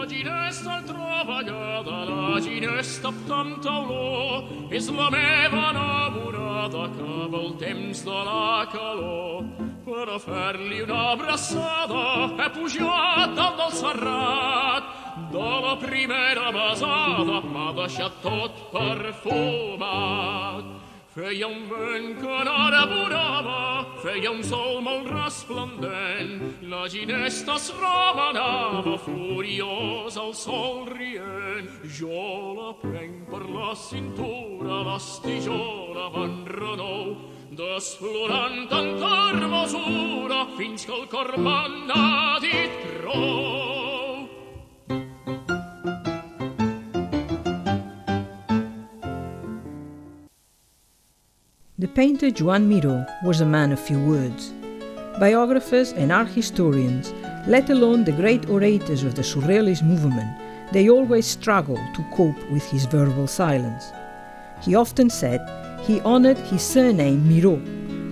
La ginesta travagliata, la ginesta amb tanta olor, és la meva enamorada que pel temps de la calor. Per a fer-li una abraçada he pujat dalt del serrat. De la primera besada m'ha deixat tot perfumat. Feia un vent que n'enamorava, feia un sol molt resplendent. La ginesta es remenava, furiosa al sol rient. Jo la prenc per la cintura, l'estijola van renou, desflorant tanta hermosura, fins que el cor m'ha dit prou. The painter Joan Miró was a man of few words. Biographers and art historians, let alone the great orators of the Surrealist movement, they always struggled to cope with his verbal silence. He often said he honoured his surname Miró,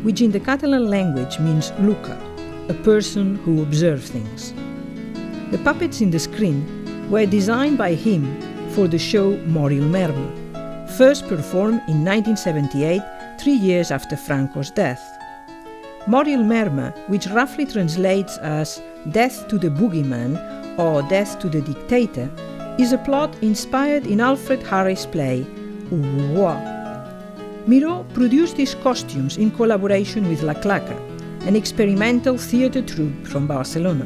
which in the Catalan language means looker, a person who observes things. The puppets in the screen were designed by him for the show Morir Merma, first performed in 1978, 3 years after Franco's death. Morir Merma, which roughly translates as Death to the Boogeyman or Death to the Dictator, is a plot inspired in Alfred Harris' play Roi. Miró produced these costumes in collaboration with La Claca, an experimental theatre troupe from Barcelona.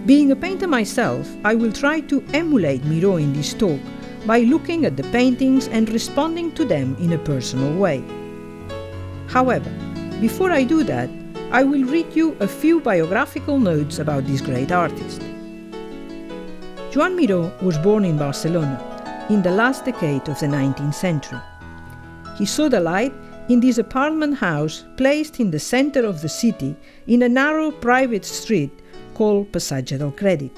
Being a painter myself, I will try to emulate Miró in this talk by looking at the paintings and responding to them in a personal way. However, before I do that, I will read you a few biographical notes about this great artist. Joan Miró was born in Barcelona in the last decade of the 19th century. He saw the light in this apartment house placed in the center of the city in a narrow private street called Passatge del Crèdit.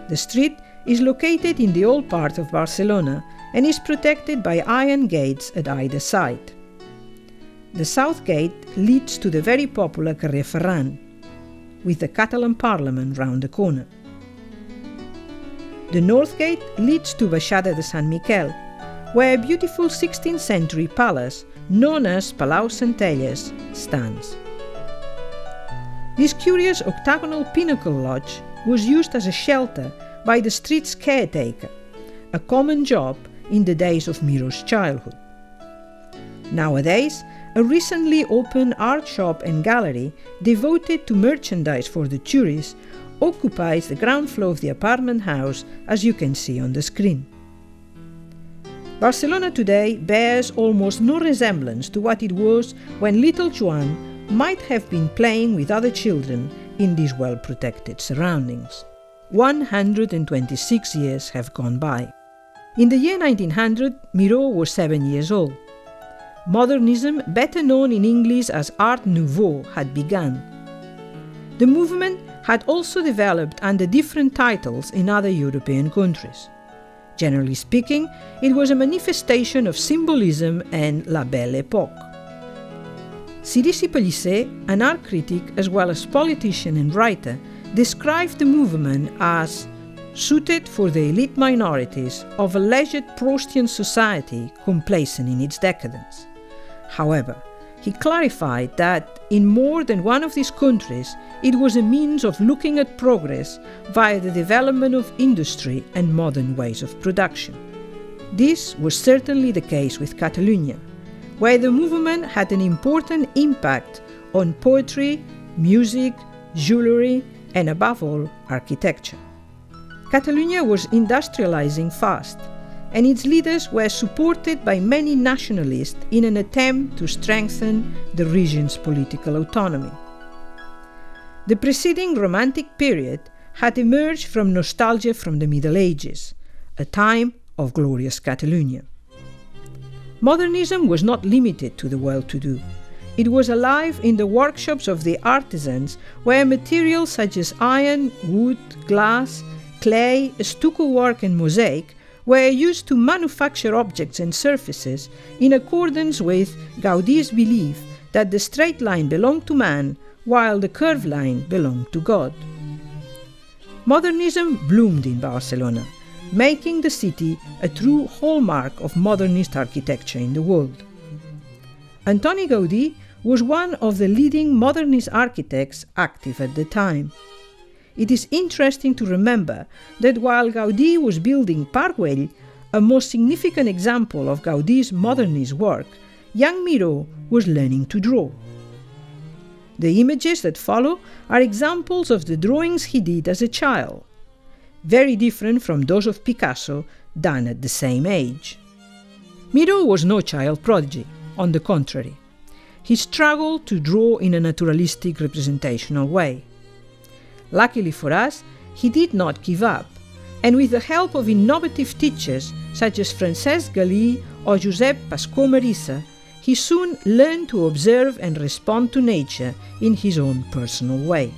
The street is located in the old part of Barcelona and is protected by iron gates at either side. The south gate leads to the very popular Carrer Ferran, with the Catalan Parliament round the corner. The north gate leads to Baixada de Sant Miquel, where a beautiful 16th century palace known as Palau Centelles stands. This curious octagonal pinnacle lodge was used as a shelter by the street's caretaker, a common job in the days of Miró's childhood. Nowadays, a recently opened art shop and gallery devoted to merchandise for the tourists occupies the ground floor of the apartment house, as you can see on the screen. Barcelona today bears almost no resemblance to what it was when little Joan might have been playing with other children in these well-protected surroundings. 126 years have gone by. In the year 1900, Miró was 7 years old. Modernism, better known in English as Art Nouveau, had begun. The movement had also developed under different titles in other European countries. Generally speaking, it was a manifestation of symbolism and la Belle Époque. Cirici Pellicer, an art critic as well as politician and writer, described the movement as suited for the elite minorities of a leisured Proustian society complacent in its decadence. However, he clarified that in more than one of these countries, it was a means of looking at progress via the development of industry and modern ways of production. This was certainly the case with Catalonia, where the movement had an important impact on poetry, music, jewelry, and above all, architecture. Catalonia was industrializing fast, and its leaders were supported by many nationalists in an attempt to strengthen the region's political autonomy. The preceding Romantic period had emerged from nostalgia from the Middle Ages, a time of glorious Catalonia. Modernism was not limited to the well-to-do. It was alive in the workshops of the artisans, where materials such as iron, wood, glass, clay, stucco work and mosaic were used to manufacture objects and surfaces in accordance with Gaudi's belief that the straight line belonged to man while the curved line belonged to God. Modernism bloomed in Barcelona, making the city a true hallmark of modernist architecture in the world. Antoni Gaudí was one of the leading modernist architects active at the time. It is interesting to remember that while Gaudí was building Parc Güell, a most significant example of Gaudí's modernist work, young Miró was learning to draw. The images that follow are examples of the drawings he did as a child, very different from those of Picasso done at the same age. Miró was no child prodigy, on the contrary. He struggled to draw in a naturalistic representational way. Luckily for us, he did not give up, and with the help of innovative teachers such as Francesc Galí or Josep Pascó Marissa, he soon learned to observe and respond to nature in his own personal way.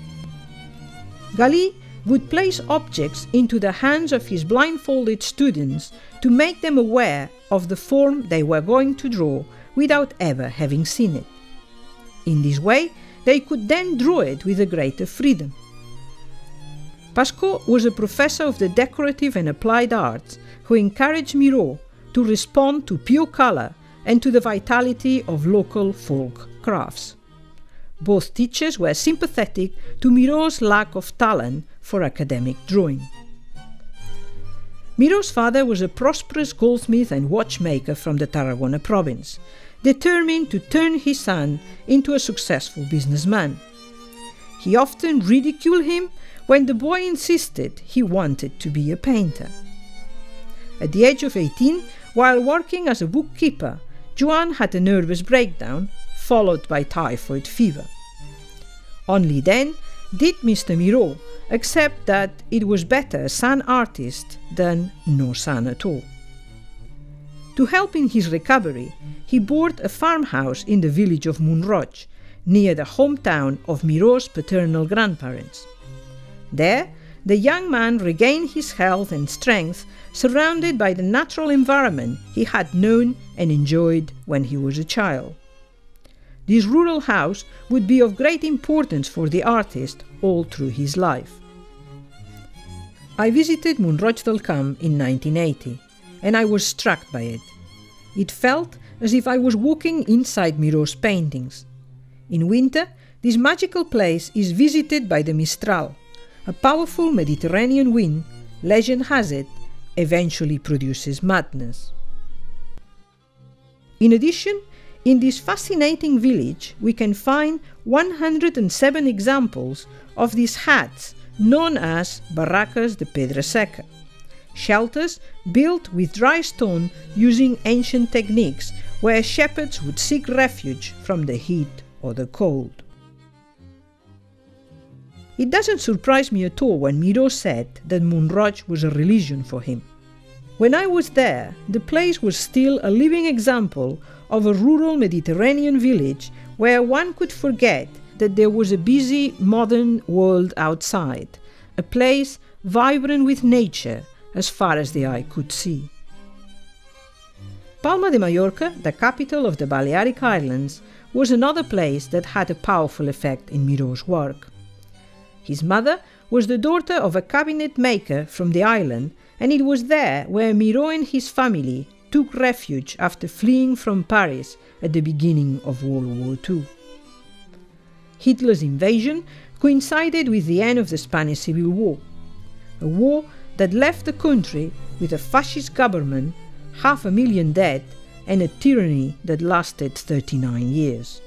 Galí would place objects into the hands of his blindfolded students to make them aware of the form they were going to draw without ever having seen it. In this way, they could then draw it with a greater freedom. Pascó was a professor of the decorative and applied arts who encouraged Miró to respond to pure color and to the vitality of local folk crafts. Both teachers were sympathetic to Miró's lack of talent for academic drawing. Miró's father was a prosperous goldsmith and watchmaker from the Tarragona province, determined to turn his son into a successful businessman. He often ridiculed him when the boy insisted he wanted to be a painter. At the age of 18, while working as a bookkeeper, Joan had a nervous breakdown, followed by typhoid fever. Only then did Mr. Miró accept that it was better a son artist than no son at all. To help in his recovery, he bought a farmhouse in the village of Mont-roig, near the hometown of Miró's paternal grandparents. There, the young man regained his health and strength, surrounded by the natural environment he had known and enjoyed when he was a child. This rural house would be of great importance for the artist all through his life. I visited Mont-roig del Camp in 1980, and I was struck by it. It felt as if I was walking inside Miró's paintings. In winter, this magical place is visited by the Mistral, a powerful Mediterranean wind, legend has it, eventually produces madness. In addition, in this fascinating village, we can find 107 examples of these huts known as barracas de pedra seca, shelters built with dry stone using ancient techniques where shepherds would seek refuge from the heat or the cold. It doesn't surprise me at all when Miró said that Mont-roig was a religion for him. When I was there, the place was still a living example of a rural Mediterranean village where one could forget that there was a busy modern world outside, a place vibrant with nature as far as the eye could see. Palma de Mallorca, the capital of the Balearic Islands, was another place that had a powerful effect in Miró's work. His mother was the daughter of a cabinet maker from the island, and it was there where Miró and his family took refuge after fleeing from Paris at the beginning of World War II. Hitler's invasion coincided with the end of the Spanish Civil War, a war that left the country with a fascist government, 500,000 dead, and a tyranny that lasted 39 years.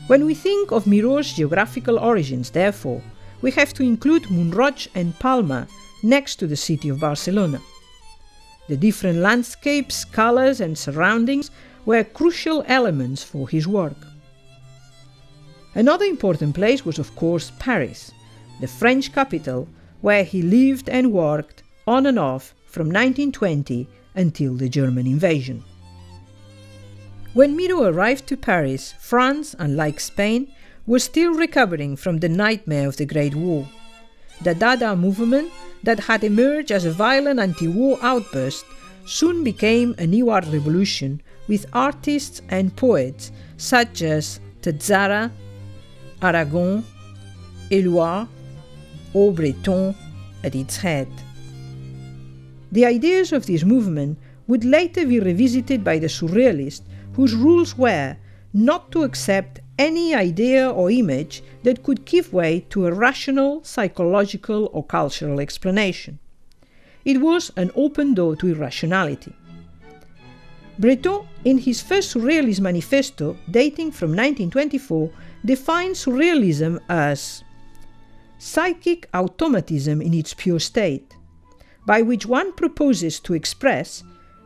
When we think of Miró's geographical origins, therefore, we have to include Mont-roig and Palma next to the city of Barcelona. The different landscapes, colors, and surroundings were crucial elements for his work. Another important place was, of course, Paris, the French capital, where he lived and worked on and off from 1920 until the German invasion. When Miró arrived to Paris, France, unlike Spain, was still recovering from the nightmare of the Great War. The Dada movement, that had emerged as a violent anti-war outburst, soon became a new art revolution with artists and poets such as Tzara, Aragon, Éluard, or Breton at its head. The ideas of this movement would later be revisited by the Surrealists, whose rules were not to accept any idea or image that could give way to a rational, psychological or cultural explanation. It was an open door to irrationality. Breton, in his first Surrealist manifesto, dating from 1924, defined Surrealism as psychic automatism in its pure state, by which one proposes to express,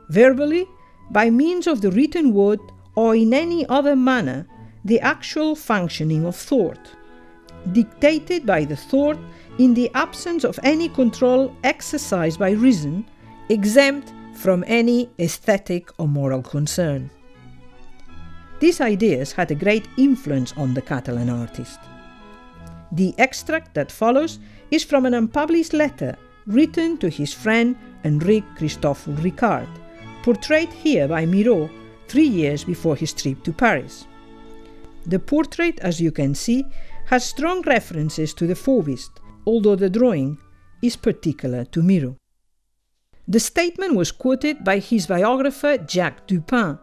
verbally, by means of the written word or in any other manner, the actual functioning of thought, dictated by the thought in the absence of any control exercised by reason, exempt from any aesthetic or moral concern. These ideas had a great influence on the Catalan artist. The extract that follows is from an unpublished letter written to his friend Enric Cristòfol Ricard, portrayed here by Miró 3 years before his trip to Paris. The portrait, as you can see, has strong references to the Fauvist, although the drawing is particular to Miró. The statement was quoted by his biographer Jacques Dupin,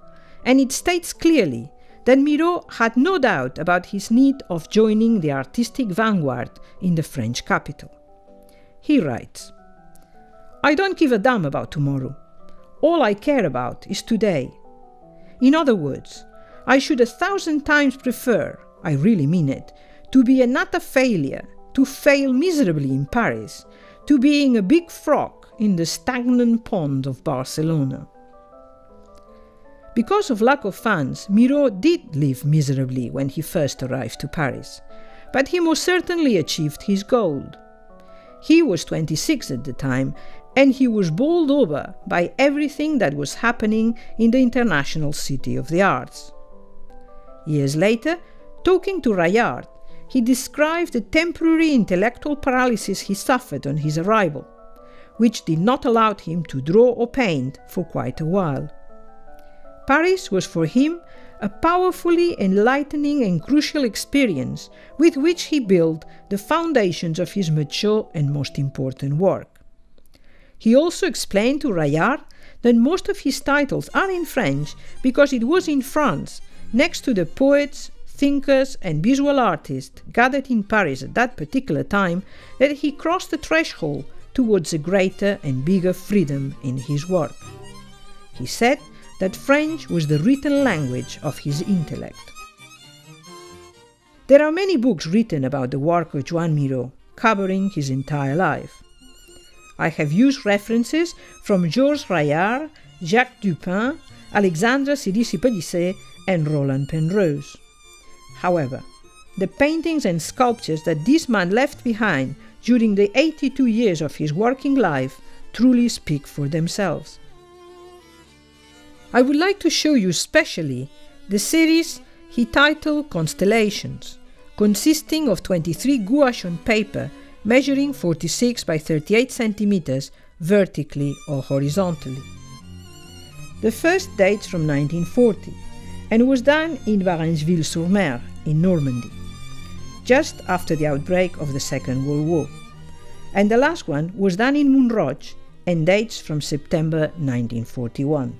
and it states clearly that Miró had no doubt about his need of joining the artistic vanguard in the French capital. He writes, "I don't give a damn about tomorrow. All I care about is today. In other words, I should 1,000 times prefer, I really mean it, to be an utter failure, to fail miserably in Paris, to being a big frog in the stagnant pond of Barcelona." Because of lack of funds, Miró did live miserably when he first arrived to Paris, but he most certainly achieved his goal. He was 26 at the time, and he was bowled over by everything that was happening in the international city of the arts. Years later, talking to Rayard, he described the temporary intellectual paralysis he suffered on his arrival, which did not allow him to draw or paint for quite a while. Paris was for him a powerfully enlightening and crucial experience with which he built the foundations of his mature and most important work. He also explained to Rayard that most of his titles are in French because it was in France, next to the poets, thinkers and visual artists gathered in Paris at that particular time, that he crossed the threshold towards a greater and bigger freedom in his work. He said that French was the written language of his intellect. There are many books written about the work of Joan Miró, covering his entire life. I have used references from Georges Rayard, Jacques Dupin, Alexandre Sirici-Pellicer and Roland Penrose. However, the paintings and sculptures that this man left behind during the 82 years of his working life truly speak for themselves. I would like to show you specially the series he titled Constellations, consisting of 23 gouache on paper measuring 46 by 38 centimeters vertically or horizontally. The first dates from 1940 and was done in Varensville-sur-Mer in Normandy, just after the outbreak of the Second World War, and the last one was done in Mont-roig and dates from September 1941.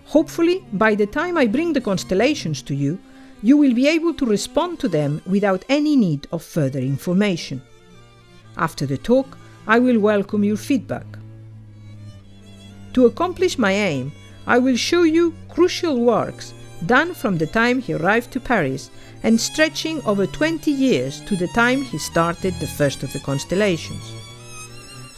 Hopefully, by the time I bring the constellations to you, you will be able to respond to them without any need of further information. After the talk, I will welcome your feedback. To accomplish my aim, I will show you crucial works done from the time he arrived to Paris and stretching over 20 years to the time he started the first of the constellations.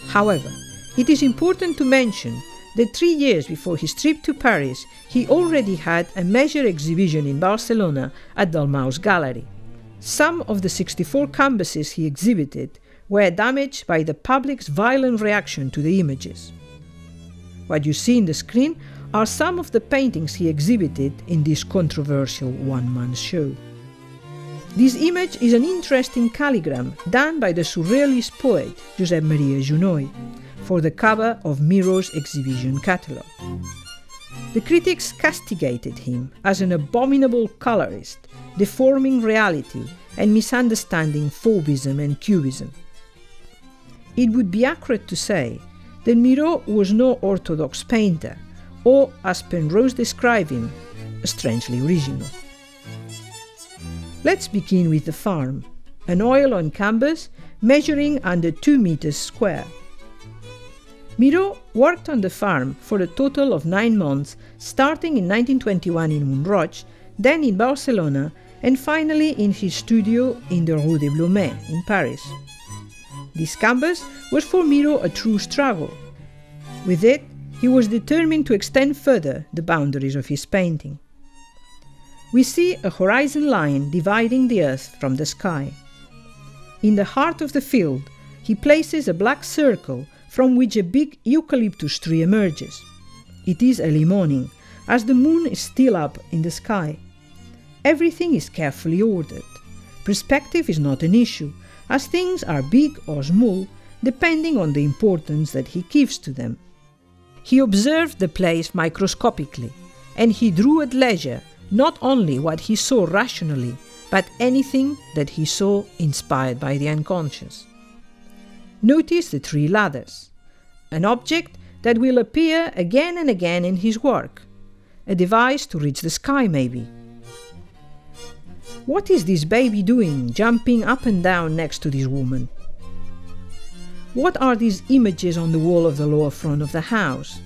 However, it is important to mention that 3 years before his trip to Paris, he already had a major exhibition in Barcelona at Dalmau's Gallery. Some of the 64 canvases he exhibited were damaged by the public's violent reaction to the images. What you see in the screen are some of the paintings he exhibited in this controversial one-man show. This image is an interesting calligram done by the Surrealist poet Josep Maria Junoy for the cover of Miró's exhibition catalogue. The critics castigated him as an abominable colorist deforming reality and misunderstanding Faubism and Cubism. It would be accurate to say that Miró was no orthodox painter, or, as Penrose described him, strangely original. Let's begin with the farm, an oil on canvas measuring under 2 meters square. Miró worked on the farm for a total of 9 months, starting in 1921 in Mont-roig, then in Barcelona, and finally in his studio in the Rue des Bloemets in Paris. This canvas was for Miró a true struggle. With it, he was determined to extend further the boundaries of his painting. We see a horizon line dividing the earth from the sky. In the heart of the field, he places a black circle from which a big eucalyptus tree emerges. It is early morning, as the moon is still up in the sky. Everything is carefully ordered. Perspective is not an issue, as things are big or small, depending on the importance that he gives to them. He observed the place microscopically, and he drew at leisure not only what he saw rationally, but anything that he saw inspired by the unconscious. Notice the 3 ladders, an object that will appear again and again in his work, a device to reach the sky maybe. What is this baby doing, jumping up and down next to this woman? What are these images on the wall of the lower front of the house?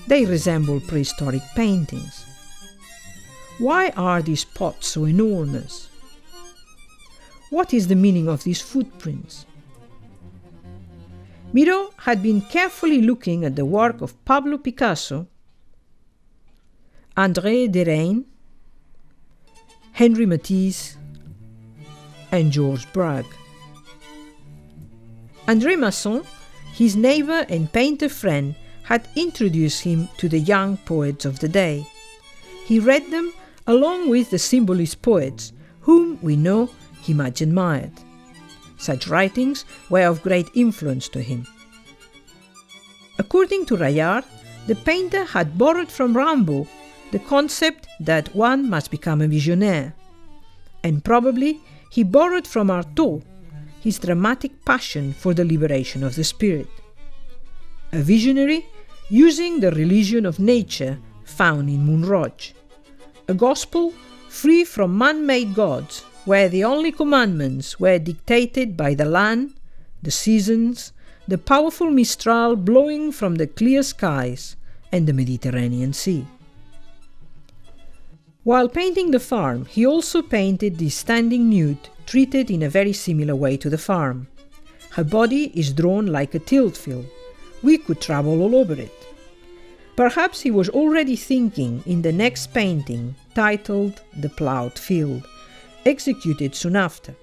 They resemble prehistoric paintings. Why are these pots so enormous? What is the meaning of these footprints? Miró had been carefully looking at the work of Pablo Picasso, André Derain, Henri Matisse, and Georges Braque. André Masson, his neighbor and painter friend, had introduced him to the young poets of the day. He read them along with the symbolist poets, whom we know he much admired. Such writings were of great influence to him. According to Rayard, the painter had borrowed from Rimbaud the concept that one must become a visionaire, and probably he borrowed from Artaud his dramatic passion for the liberation of the spirit. A visionary using the religion of nature found in Mont-roig, a gospel free from man-made gods, where the only commandments were dictated by the land, the seasons, the powerful mistral blowing from the clear skies, and the Mediterranean Sea. While painting the farm, he also painted the standing nude, treated in a very similar way to the farm. Her body is drawn like a tilt field. We could travel all over it. Perhaps he was already thinking in the next painting, titled The Ploughed Field, executed soon after.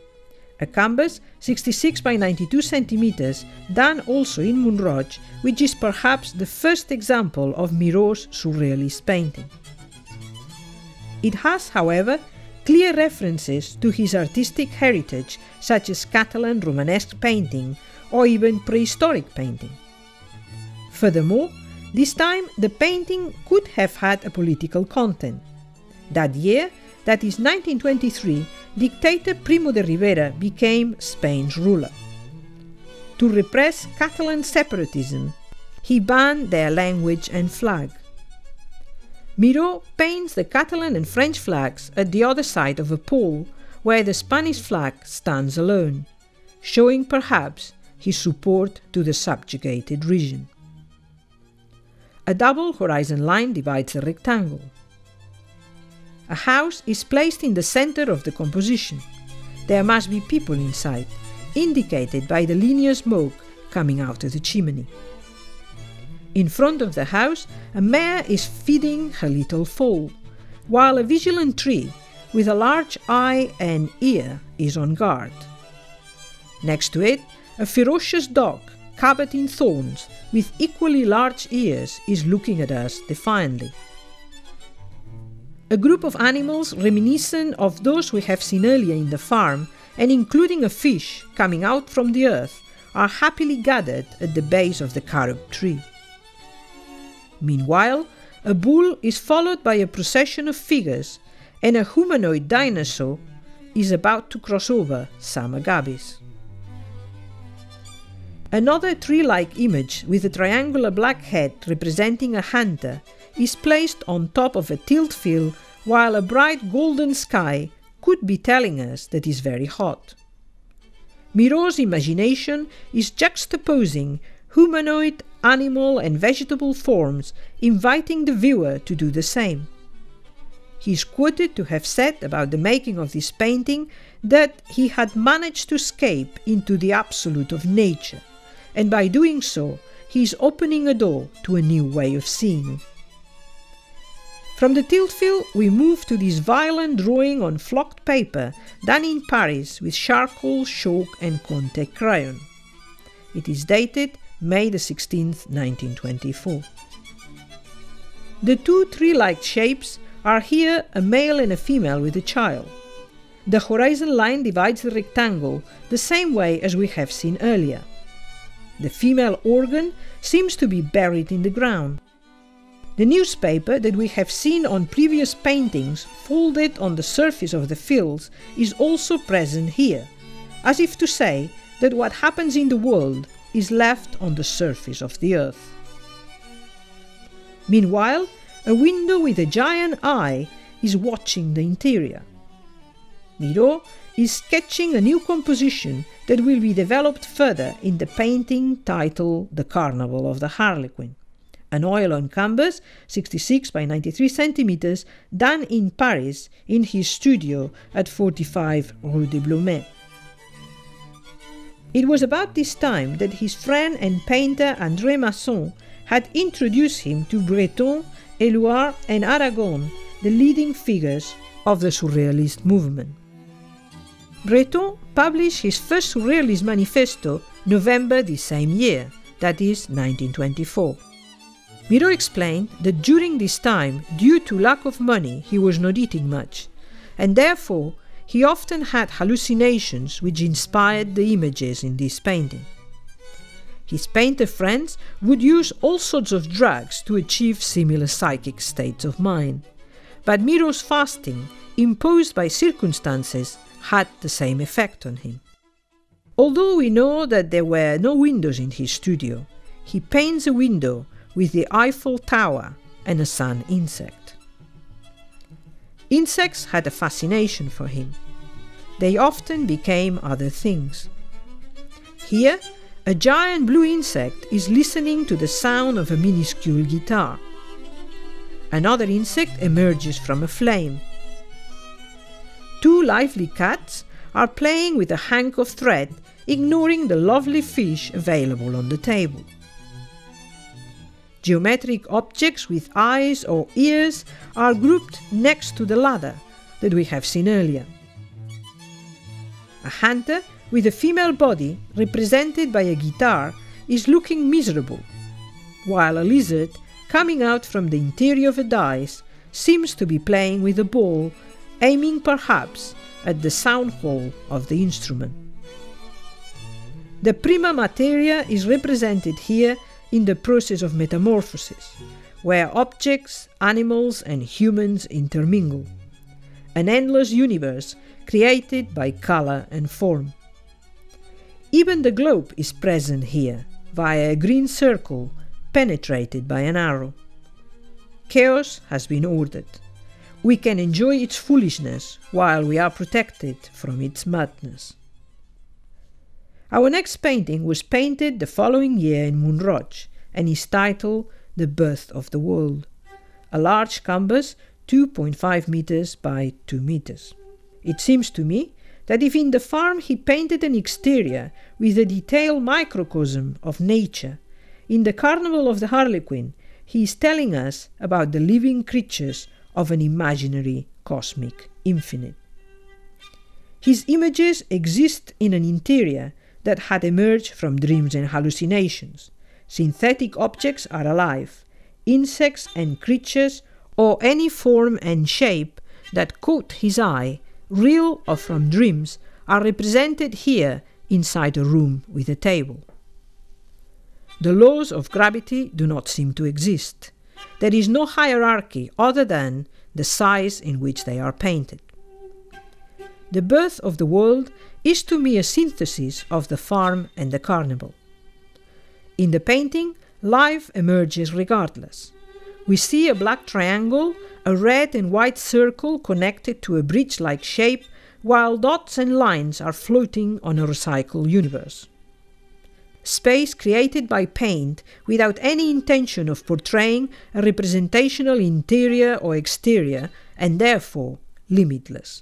A canvas 66 by 92 centimeters, done also in Mont-roig, which is perhaps the first example of Miró's Surrealist painting. It has, however, clear references to his artistic heritage, such as Catalan Romanesque painting or even prehistoric painting. Furthermore, this time the painting could have had a political content. That year, that is 1923, dictator Primo de Rivera became Spain's ruler. To repress Catalan separatism, he banned their language and flag. Miró paints the Catalan and French flags at the other side of a pole, where the Spanish flag stands alone, showing perhaps his support to the subjugated region. A double horizon line divides the rectangle. A house is placed in the center of the composition. There must be people inside, indicated by the linear smoke coming out of the chimney. In front of the house, a mare is feeding her little foal, while a vigilant tree with a large eye and ear is on guard. Next to it, a ferocious dog, covered in thorns, with equally large ears, is looking at us defiantly. A group of animals reminiscent of those we have seen earlier in the farm, and including a fish coming out from the earth, are happily gathered at the base of the carob tree. Meanwhile, a bull is followed by a procession of figures, and a humanoid dinosaur is about to cross over some agaves. Another tree-like image with a triangular black head representing a hunter is placed on top of a tilled field, while a bright golden sky could be telling us that it's very hot. Miró's imagination is juxtaposing humanoid, animal and vegetable forms, inviting the viewer to do the same. He is quoted to have said about the making of this painting that he had managed to escape into the absolute of nature, and by doing so he is opening a door to a new way of seeing. From the tilled field we move to this violent drawing on flocked paper done in Paris with charcoal, chalk and Conte crayon. It is dated May the 16th, 1924. The two tree-like shapes are here a male and a female with a child. The horizon line divides the rectangle the same way as we have seen earlier. The female organ seems to be buried in the ground. The newspaper that we have seen on previous paintings folded on the surface of the fields is also present here, as if to say that what happens in the world is left on the surface of the earth. Meanwhile, a window with a giant eye is watching the interior. Miró is sketching a new composition that will be developed further in the painting titled The Carnival of the Harlequin, an oil on canvas 66 by 93 centimeters done in Paris in his studio at 45 Rue de Blomet. It was about this time that his friend and painter André Masson had introduced him to Breton, Éluard and Aragon, the leading figures of the Surrealist movement. Breton published his first Surrealist manifesto November the same year, that is 1924. Miró explained that during this time, due to lack of money, he was not eating much, and therefore he often had hallucinations which inspired the images in this painting. His painter friends would use all sorts of drugs to achieve similar psychic states of mind, but Miró's fasting, imposed by circumstances, had the same effect on him. Although we know that there were no windows in his studio, he paints a window with the Eiffel Tower and a sun insect. Insects had a fascination for him. They often became other things. Here, a giant blue insect is listening to the sound of a minuscule guitar. Another insect emerges from a flame. Two lively cats are playing with a hank of thread, ignoring the lovely fish available on the table. Geometric objects with eyes or ears are grouped next to the ladder that we have seen earlier. A hunter with a female body, represented by a guitar, is looking miserable, while a lizard, coming out from the interior of a dice, seems to be playing with a ball, aiming perhaps at the sound hole of the instrument. The prima materia is represented here in the process of metamorphosis, where objects, animals and humans intermingle, an endless universe created by color and form. Even the globe is present here, via a green circle penetrated by an arrow. Chaos has been ordered. We can enjoy its foolishness while we are protected from its madness. Our next painting was painted the following year in Mont-roig and is titled The Birth of the World, a large canvas 2.5 meters by 2 meters. It seems to me that if in the farm he painted an exterior with a detailed microcosm of nature, in the Carnival of the Harlequin he is telling us about the living creatures of an imaginary cosmic infinite. His images exist in an interior that had emerged from dreams and hallucinations. Synthetic objects are alive, insects and creatures, or any form and shape that caught his eye, real or from dreams, are represented here inside a room with a table. The laws of gravity do not seem to exist. There is no hierarchy other than the size in which they are painted. The birth of the world is to me a synthesis of the farm and the carnival. In the painting, life emerges regardless. We see a black triangle, a red and white circle connected to a bridge-like shape, while dots and lines are floating on a recycled universe. Space created by paint without any intention of portraying a representational interior or exterior, and therefore limitless.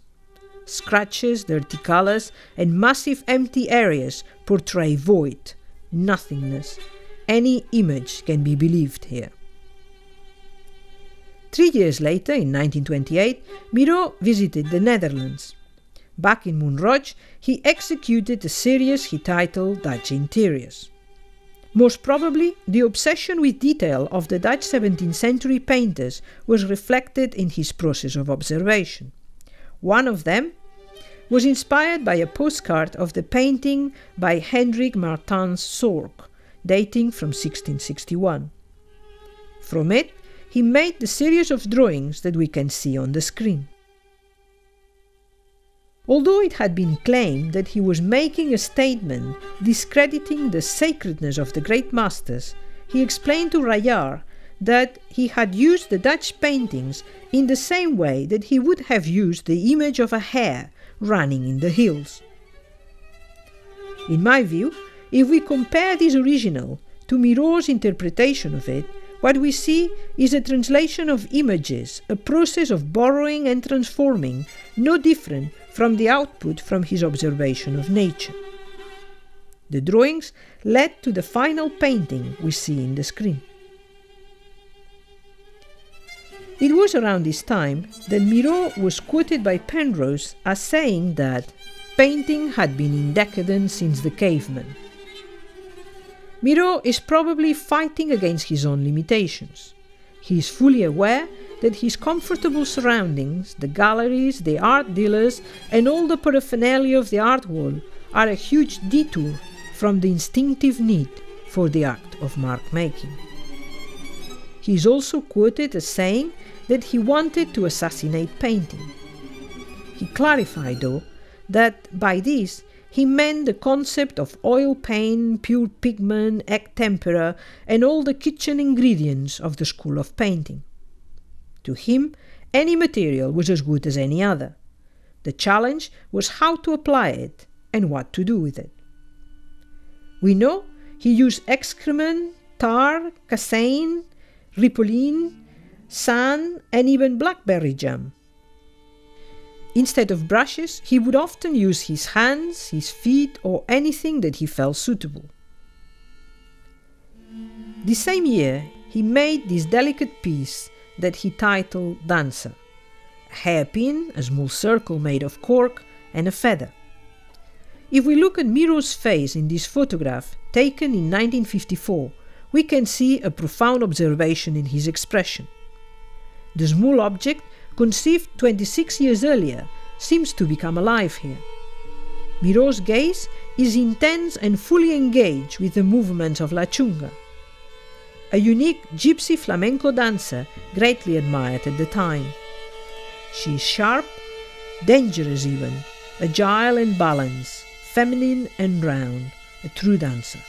Scratches, dirty colors, and massive empty areas portray void, nothingness. Any image can be believed here. 3 years later, in 1928, Miró visited the Netherlands. Back in Mont-roig, he executed a series he titled Dutch Interiors. Most probably, the obsession with detail of the Dutch 17th century painters was reflected in his process of observation. One of them was inspired by a postcard of the painting by Hendrik Martens Zorc, dating from 1661. From it, he made the series of drawings that we can see on the screen. Although it had been claimed that he was making a statement discrediting the sacredness of the great masters, he explained to Rayard that he had used the Dutch paintings in the same way that he would have used the image of a hare running in the hills. In my view, if we compare this original to Miró's interpretation of it, what we see is a translation of images, a process of borrowing and transforming, no different from the output from his observation of nature. The drawings led to the final painting we see in the screen. It was around this time that Miró was quoted by Penrose as saying that painting had been in decadence since the caveman. Miró is probably fighting against his own limitations. He is fully aware that his comfortable surroundings, the galleries, the art dealers, and all the paraphernalia of the art world are a huge detour from the instinctive need for the act of mark-making. He is also quoted as saying that he wanted to assassinate painting. He clarified, though, that by this he meant the concept of oil paint, pure pigment, egg tempera, and all the kitchen ingredients of the school of painting. To him, any material was as good as any other. The challenge was how to apply it and what to do with it. We know he used excrement, tar, casein, ripolin, sand, and even blackberry jam. Instead of brushes, he would often use his hands, his feet, or anything that he felt suitable. The same year, he made this delicate piece that he titled Dancer, a hairpin, a small circle made of cork, and a feather. If we look at Miró's face in this photograph, taken in 1954, we can see a profound observation in his expression. The small object, conceived 26 years earlier, seems to become alive here. Miró's gaze is intense and fully engaged with the movements of La Chunga, a unique gypsy flamenco dancer greatly admired at the time. She is sharp, dangerous even, agile and balanced, feminine and round, a true dancer.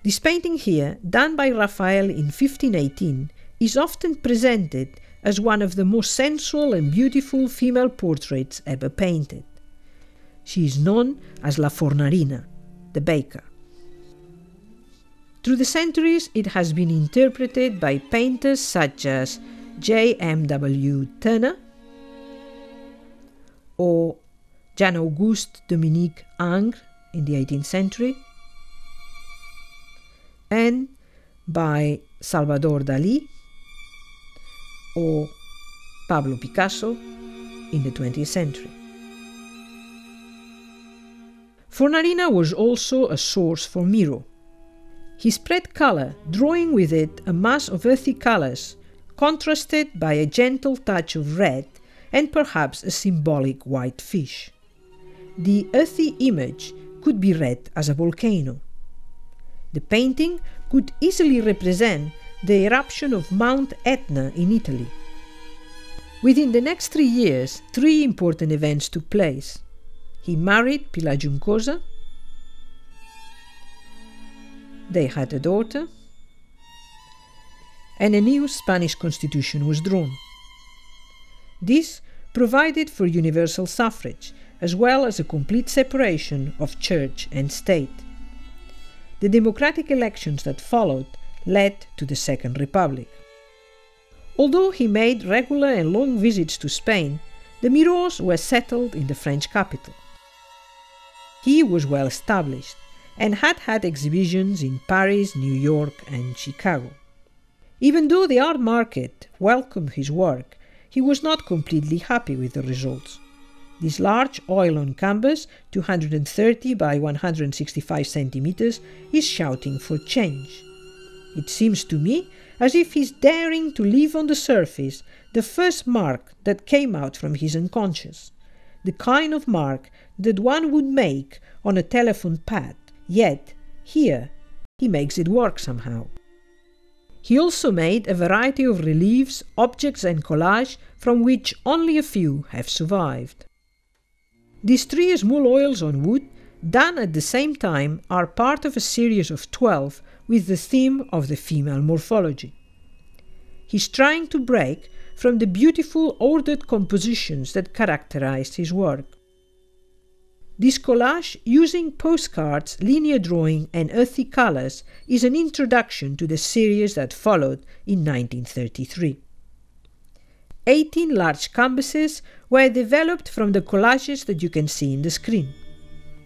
This painting here, done by Raphael in 1518, is often presented as one of the most sensual and beautiful female portraits ever painted. She is known as La Fornarina, the baker. Through the centuries, it has been interpreted by painters such as J.M.W. Turner or Jean-Auguste Dominique Ingres in the 18th century, and by Salvador Dalí or Pablo Picasso in the 20th century. Fornarina was also a source for Miró. He spread color, drawing with it a mass of earthy colors, contrasted by a gentle touch of red and perhaps a symbolic white fish. The earthy image could be read as a volcano. The painting could easily represent the eruption of Mount Etna in Italy. Within the next 3 years, 3 important events took place. He married Pilar Juncosa, they had a daughter, and a new Spanish constitution was drawn. This provided for universal suffrage, as well as a complete separation of church and state. The democratic elections that followed led to the Second Republic. Although he made regular and long visits to Spain, the Mirós were settled in the French capital. He was well established and had exhibitions in Paris, New York, and Chicago. Even though the art market welcomed his work, he was not completely happy with the results. This large oil-on canvas, 230 by 165 centimeters, is shouting for change. It seems to me as if he's daring to leave on the surface the first mark that came out from his unconscious, the kind of mark that one would make on a telephone pad, yet here he makes it work somehow. He also made a variety of reliefs, objects and collage from which only a few have survived. These 3 small oils on wood, done at the same time, are part of a series of 12 with the theme of the female morphology. He's trying to break from the beautiful ordered compositions that characterized his work. This collage, using postcards, linear drawing and earthy colors, is an introduction to the series that followed in 1933. 18 large canvases were developed from the collages that you can see in the screen.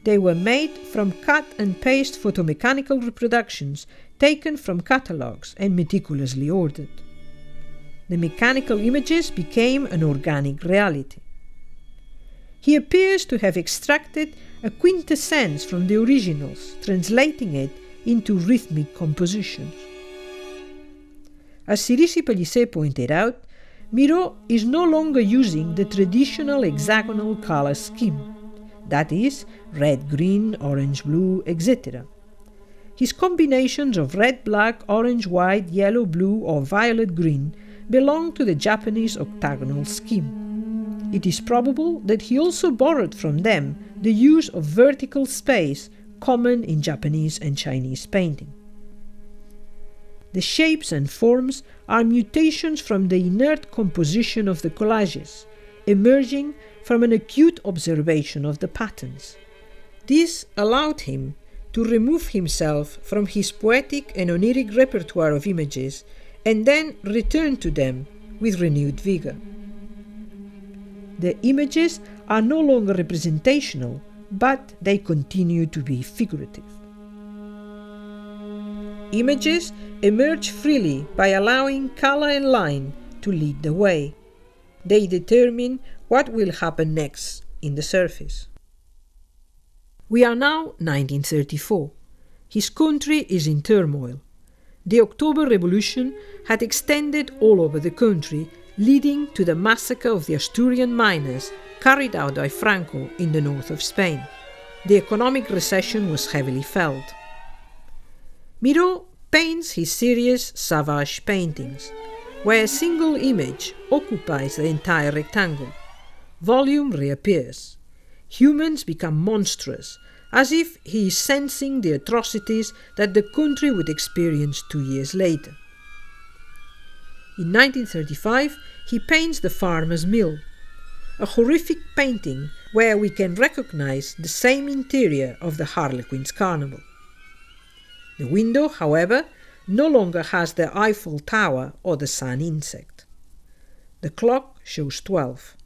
They were made from cut and paste photomechanical reproductions taken from catalogues and meticulously ordered. The mechanical images became an organic reality. He appears to have extracted a quintessence from the originals, translating it into rhythmic compositions. As Cirisi Pellicer pointed out, Miró is no longer using the traditional hexagonal color scheme, that is, red, green, orange, blue, etc. His combinations of red, black, orange, white, yellow, blue or violet, green belong to the Japanese octagonal scheme. It is probable that he also borrowed from them the use of vertical space common in Japanese and Chinese painting. The shapes and forms are mutations from the inert composition of the collages, emerging from an acute observation of the patterns. This allowed him to remove himself from his poetic and oniric repertoire of images and then return to them with renewed vigor. The images are no longer representational, but they continue to be figurative. Images emerge freely by allowing color and line to lead the way. They determine what will happen next in the surface. We are now 1934. His country is in turmoil. The October Revolution had extended all over the country, leading to the massacre of the Asturian miners carried out by Franco in the north of Spain. The economic recession was heavily felt. Miró paints his serious savage paintings, where a single image occupies the entire rectangle. Volume reappears. Humans become monstrous, as if he is sensing the atrocities that the country would experience 2 years later. In 1935, he paints the farmer's mill, a horrific painting where we can recognize the same interior of the Harlequin's carnival. The window, however, no longer has the Eiffel Tower or the sun insect. The clock shows 12,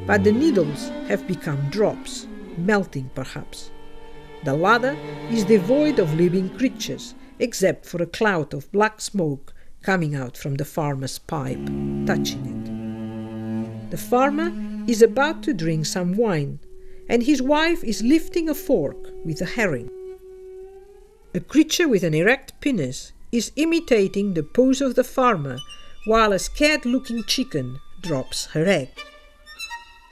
but the needles have become drops, melting perhaps. The ladder is devoid of living creatures, except for a cloud of black smoke coming out from the farmer's pipe, touching it. The farmer is about to drink some wine, and his wife is lifting a fork with a herring. A creature with an erect penis is imitating the pose of the farmer, while a scared-looking chicken drops her egg.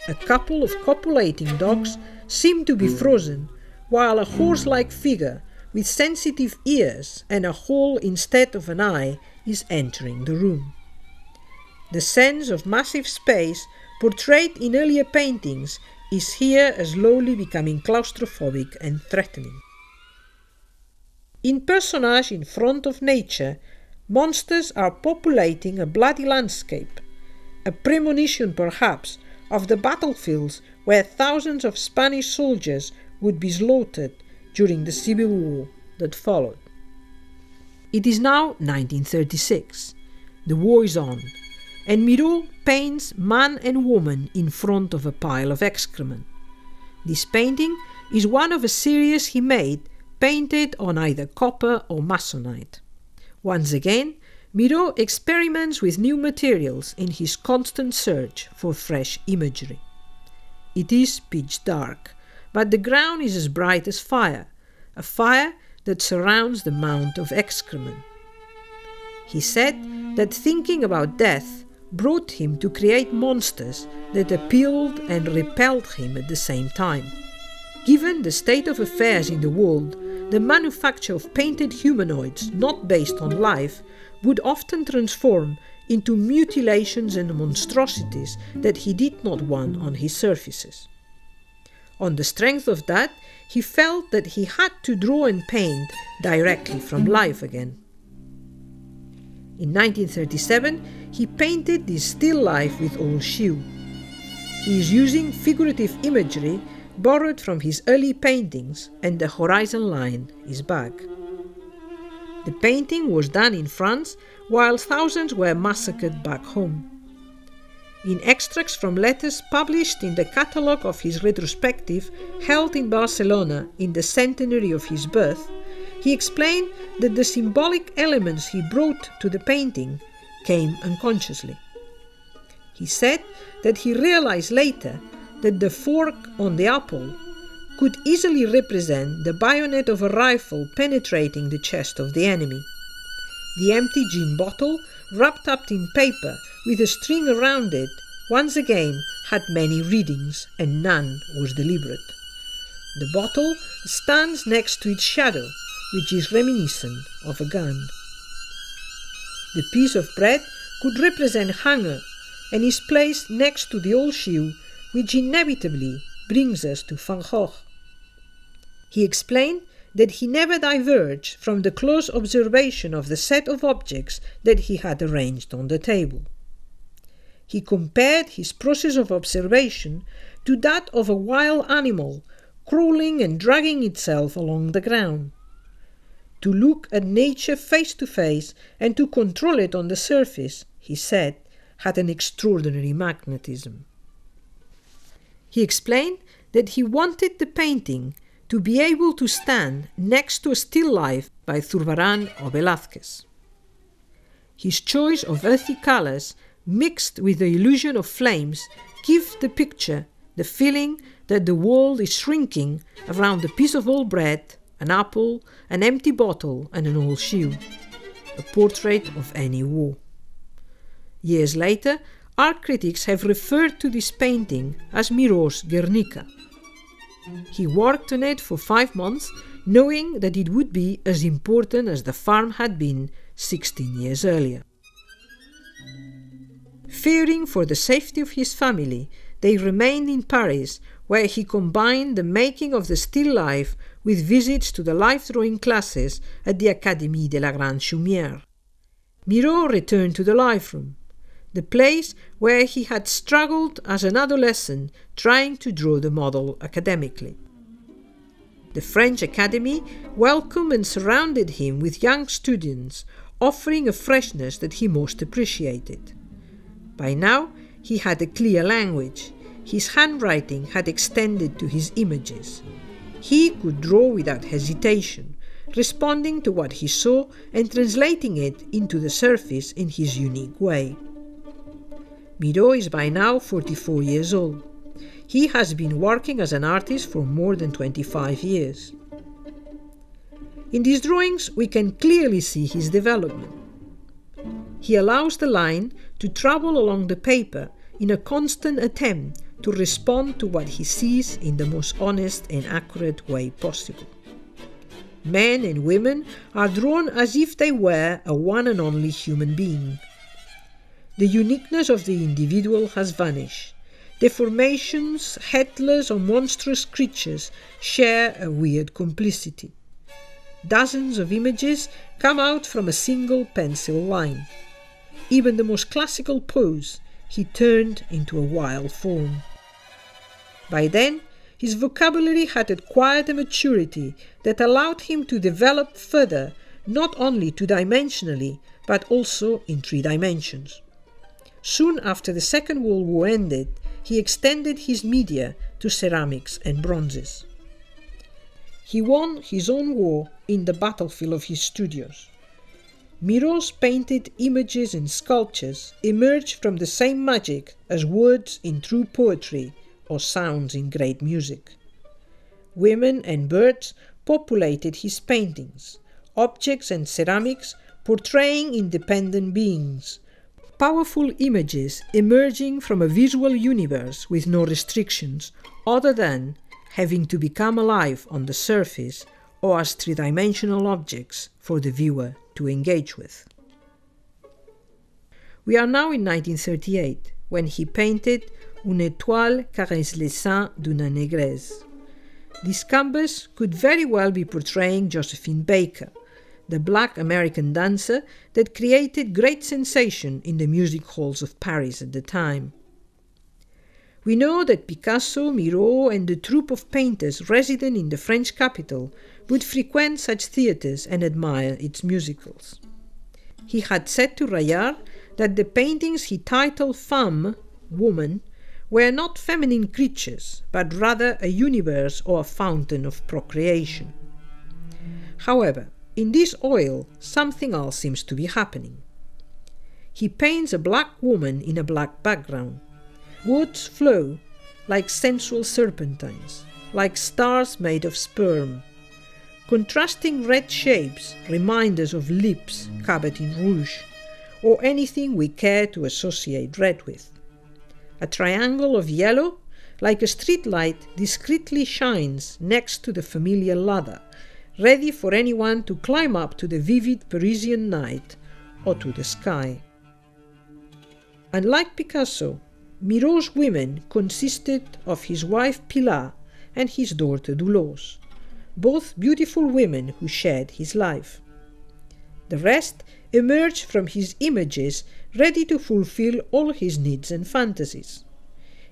A couple of copulating dogs seem to be frozen, while a horse-like figure with sensitive ears and a hole instead of an eye is entering the room. The sense of massive space portrayed in earlier paintings is here slowly becoming claustrophobic and threatening. In Personage in Front of Nature, monsters are populating a bloody landscape, a premonition perhaps of the battlefields where thousands of Spanish soldiers would be slaughtered during the Civil War that followed. It is now 1936. The war is on, and Miró paints man and woman in front of a pile of excrement. This painting is one of a series he made, painted on either copper or masonite. Once again, Miró experiments with new materials in his constant search for fresh imagery. It is pitch dark, but the ground is as bright as fire, a fire that surrounds the mound of excrement. He said that thinking about death brought him to create monsters that appealed and repelled him at the same time. Given the state of affairs in the world, the manufacture of painted humanoids not based on life would often transform into mutilations and monstrosities that he did not want on his surfaces. On the strength of that, he felt that he had to draw and paint directly from life again. In 1937, he painted this still life with all shoe. He is using figurative imagery borrowed from his early paintings, and the horizon line is back. The painting was done in France while thousands were massacred back home. In extracts from letters published in the catalogue of his retrospective held in Barcelona in the centenary of his birth, he explained that the symbolic elements he brought to the painting came unconsciously. He said that he realized later that the fork on the apple could easily represent the bayonet of a rifle penetrating the chest of the enemy. The empty gin bottle, wrapped up in paper with a string around it, once again had many readings and none was deliberate. The bottle stands next to its shadow, which is reminiscent of a gun. The piece of bread could represent hunger and is placed next to the old shoe, which inevitably brings us to Van Gogh. He explained that he never diverged from the close observation of the set of objects that he had arranged on the table. He compared his process of observation to that of a wild animal crawling and dragging itself along the ground. To look at nature face to face and to control it on the surface, he said, had an extraordinary magnetism. He explained that he wanted the painting to be able to stand next to a still life by Zurbarán or Velázquez. His choice of earthy colors mixed with the illusion of flames give the picture the feeling that the world is shrinking around a piece of old bread, an apple, an empty bottle and an old shoe, a portrait of any war. Years later, art critics have referred to this painting as Miró's Guernica. He worked on it for 5 months, knowing that it would be as important as the farm had been 16 years earlier. Fearing for the safety of his family, they remained in Paris, where he combined the making of the still life with visits to the life drawing classes at the Académie de la Grande Chaumière. Miró returned to the life room, the place where he had struggled as an adolescent trying to draw the model academically. The French Academy welcomed and surrounded him with young students, offering a freshness that he most appreciated. By now, he had a clear language. His handwriting had extended to his images. He could draw without hesitation, responding to what he saw and translating it into the surface in his unique way. Miró is by now 44 years old. He has been working as an artist for more than 25 years. In these drawings, we can clearly see his development. He allows the line to travel along the paper in a constant attempt to respond to what he sees in the most honest and accurate way possible. Men and women are drawn as if they were a one and only human being. the uniqueness of the individual has vanished. Deformations, headless or monstrous creatures share a weird complicity. Dozens of images come out from a single pencil line. Even the most classical pose he turned into a wild form. By then, his vocabulary had acquired a maturity that allowed him to develop further, not only two-dimensionally, but also in three dimensions. Soon after the Second World War ended, he extended his media to ceramics and bronzes. He won his own war in the battlefield of his studios. Miró's painted images and sculptures emerged from the same magic as words in true poetry or sounds in great music. Women and birds populated his paintings, objects and ceramics portraying independent beings, powerful images emerging from a visual universe with no restrictions other than having to become alive on the surface or as three-dimensional objects for the viewer to engage with. We are now in 1938, when he painted Une étoile caresse les seins d'une négresse. This canvas could very well be portraying Josephine Baker, the black American dancer that created great sensation in the music halls of Paris at the time. We know that Picasso, Miró, and the troupe of painters resident in the French capital would frequent such theatres and admire its musicals. He had said to Rayard that the paintings he titled Femme, woman, were not feminine creatures, but rather a universe or a fountain of procreation. However, in this oil, something else seems to be happening. He paints a black woman in a black background. Words flow like sensual serpentines, like stars made of sperm. Contrasting red shapes remind us of lips covered in rouge, or anything we care to associate red with. A triangle of yellow, like a streetlight, discreetly shines next to the familiar ladder, ready for anyone to climb up to the vivid Parisian night or to the sky. Unlike Picasso, Miró's women consisted of his wife Pilar and his daughter Dolores, both beautiful women who shared his life. The rest emerged from his images ready to fulfill all his needs and fantasies.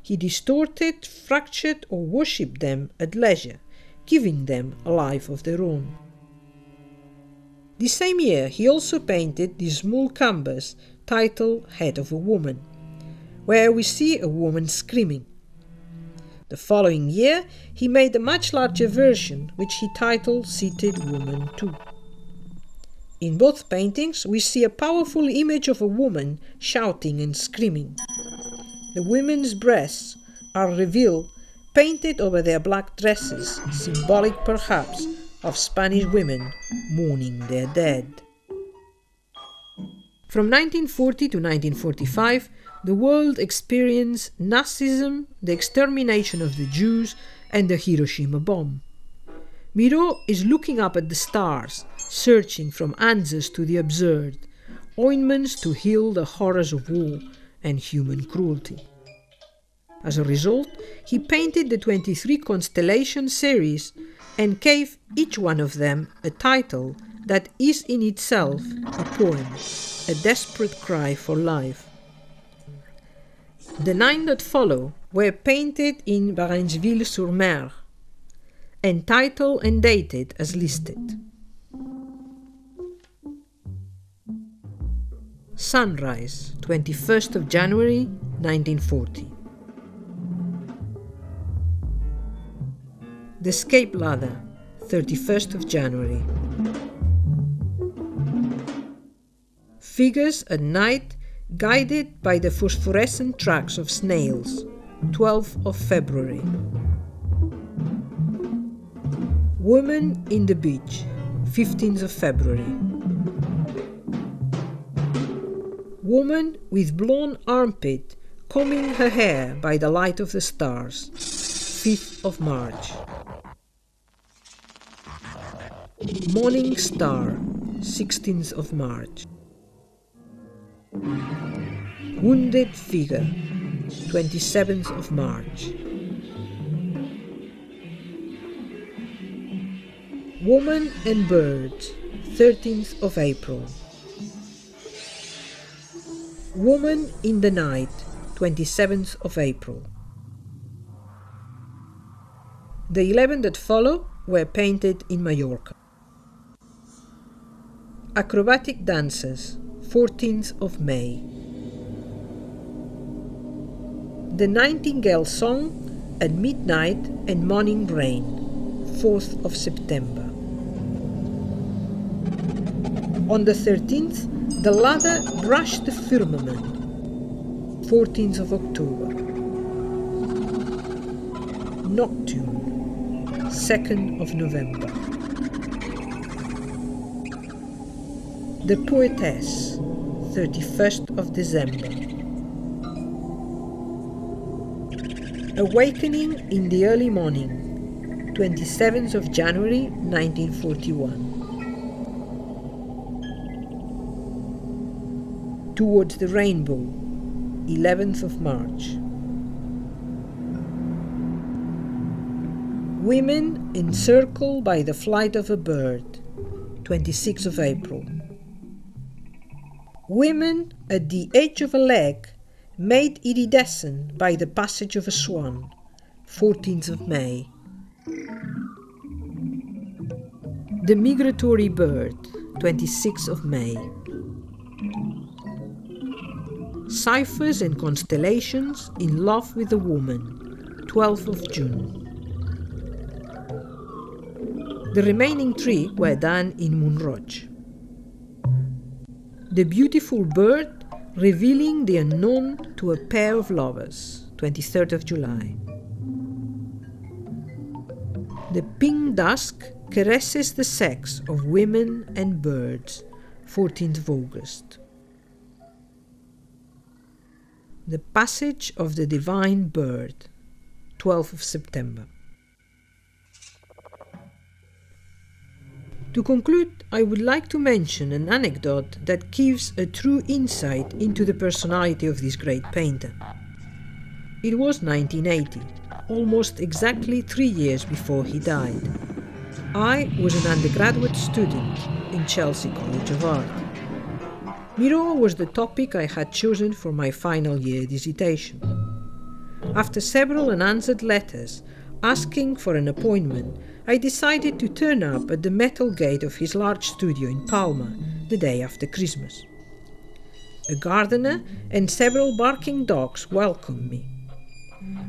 He distorted, fractured or worshipped them at leisure, giving them a life of their own. The same year he also painted the small canvas titled Head of a Woman, where we see a woman screaming. The following year he made a much larger version, which he titled Seated Woman 2. In both paintings we see a powerful image of a woman shouting and screaming. The women's breasts are revealed, painted over their black dresses, symbolic perhaps of Spanish women mourning their dead. From 1940 to 1945, the world experienced Nazism, the extermination of the Jews, and the Hiroshima bomb. Miró is looking up at the stars, searching from answers to the absurd, ointments to heal the horrors of war and human cruelty. As a result, he painted the 23 Constellations series and gave each one of them a title that is in itself a poem, a desperate cry for life. The 9 that follow were painted in Varengeville-sur-Mer, and titled and dated as listed. Sunrise, 21st of January, 1940. The Escape Ladder, 31st of January. Figures at night guided by the phosphorescent tracks of snails, 12th of February. Woman in the Beach, 15th of February. Woman with blonde armpit combing her hair by the light of the stars, 5th of March. Morning Star, 16th of March. Wounded Figure, 27th of March. Woman and Birds, 13th of April. Woman in the Night, 27th of April. The 11 that follow were painted in Mallorca. Acrobatic Dances, 14th of May. The Nightingale Song at Midnight and Morning Rain, 4th of September. On the 13th, the ladder brushed the firmament, 14th of October. Nocturne, 2nd of November. The Poetess, 31st of December. Awakening in the Early Morning, 27th of January 1941. Towards the Rainbow, 11th of March. Women encircled by the flight of a bird, 26th of April. Women at the edge of a leg made iridescent by the passage of a swan, 14th of May. The Migratory Bird, 26th of May. Ciphers and Constellations in Love with a Woman, 12th of June. The remaining 3 were done in Mont-roig. The Beautiful Bird revealing the unknown to a pair of lovers, 23rd of July. The Pink Dusk caresses the sex of women and birds, 14th of August. The Passage of the Divine Bird, 12th of September. To conclude, I would like to mention an anecdote that gives a true insight into the personality of this great painter. It was 1980, almost exactly 3 years before he died. I was an undergraduate student in Chelsea College of Art. Miró was the topic I had chosen for my final year dissertation. After several unanswered letters asking for an appointment, I decided to turn up at the metal gate of his large studio in Palma the day after Christmas. A gardener and several barking dogs welcomed me.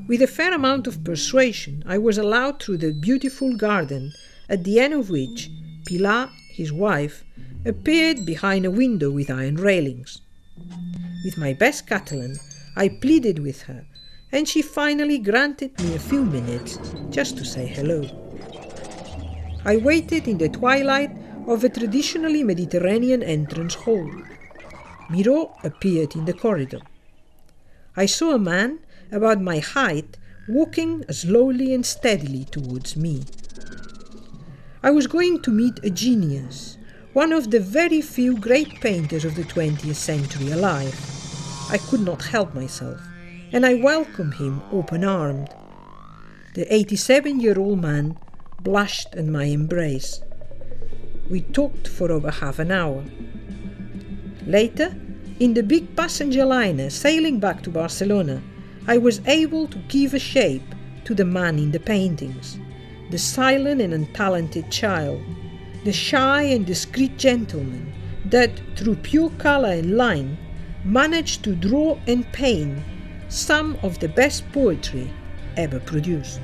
With a fair amount of persuasion, I was allowed through the beautiful garden, at the end of which Pilar, his wife, appeared behind a window with iron railings. With my best Catalan, I pleaded with her, and she finally granted me a few minutes just to say hello. I waited in the twilight of a traditionally Mediterranean entrance hall. Miró appeared in the corridor. I saw a man about my height walking slowly and steadily towards me. I was going to meet a genius, one of the very few great painters of the 20th century alive. I could not help myself, and I welcomed him open-armed. The 87-year-old man blushed at my embrace. We talked for over half an hour. Later, in the big passenger liner sailing back to Barcelona, I was able to give a shape to the man in the paintings, the silent and untalented child, the shy and discreet gentleman that, through pure color and line, managed to draw and paint some of the best poetry ever produced.